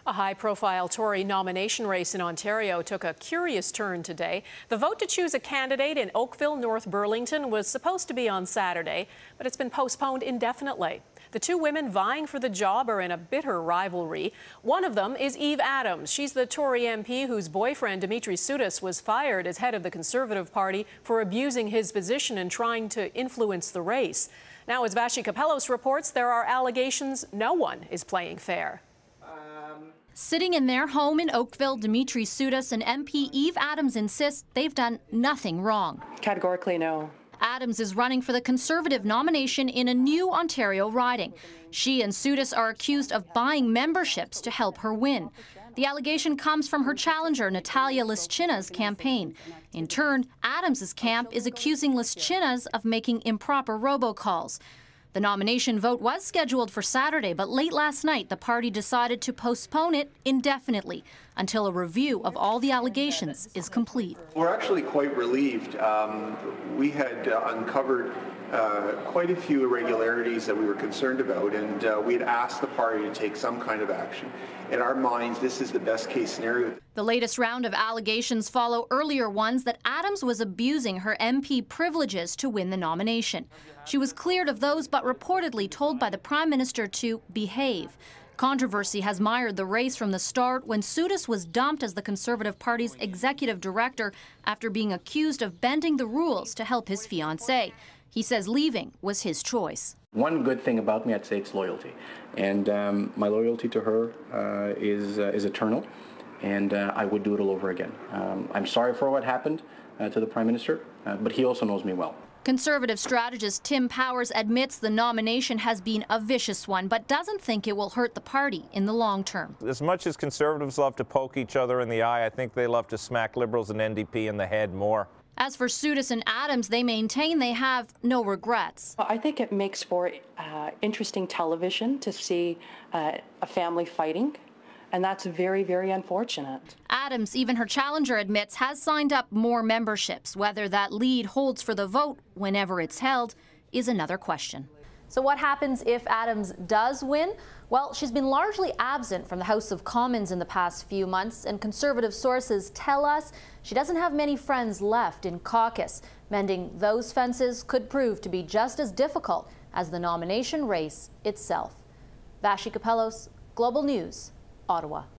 A high-profile Tory nomination race in Ontario took a curious turn today. The vote to choose a candidate in Oakville, North Burlington was supposed to be on Saturday, but it's been postponed indefinitely. The two women vying for the job are in a bitter rivalry. One of them is Eve Adams. She's the Tory MP whose boyfriend, Dimitri Soudas, was fired as head of the Conservative Party for abusing his position and trying to influence the race. Now, as Vashi Kapellos reports, there are allegations no one is playing fair. Sitting in their home in Oakville, Dimitri Soudas and MP Eve Adams insist they've done nothing wrong. Categorically no. Adams is running for the Conservative nomination in a new Ontario riding. She and Soudas are accused of buying memberships to help her win. The allegation comes from her challenger, Lishchyna's campaign. In turn, Adams's camp is accusing Lishchyna's of making improper robocalls. The nomination vote was scheduled for Saturday, but late last night the party decided to postpone it indefinitely until a review of all the allegations is complete. We're actually quite relieved. We had uncovered quite a few irregularities that we were concerned about, and we had asked the party to take some kind of action. In our minds, this is the best case scenario. The latest round of allegations follow earlier ones that Adams was abusing her MP privileges to win the nomination. She was cleared of those, but reportedly told by the Prime Minister to behave. Controversy has mired the race from the start when Soudas was dumped as the Conservative Party's executive director after being accused of bending the rules to help his fiancée. He says leaving was his choice. One good thing about me, I'd say it's loyalty. And my loyalty to her is eternal, and I would do it all over again. I'm sorry for what happened to the Prime Minister, but he also knows me well. Conservative strategist Tim Powers admits the nomination has been a vicious one, but doesn't think it will hurt the party in the long term. As much as Conservatives love to poke each other in the eye, I think they love to smack Liberals and NDP in the head more. As for Soudas and Adams, they maintain they have no regrets. I think it makes for interesting television to see a family fighting, and that's very, very unfortunate. Adams, even her challenger admits, has signed up more memberships. Whether that lead holds for the vote whenever it's held is another question. So what happens if Adams does win? Well, she's been largely absent from the House of Commons in the past few months, and Conservative sources tell us she doesn't have many friends left in caucus. Mending those fences could prove to be just as difficult as the nomination race itself. Vashi Kapellos, Global News, Ottawa.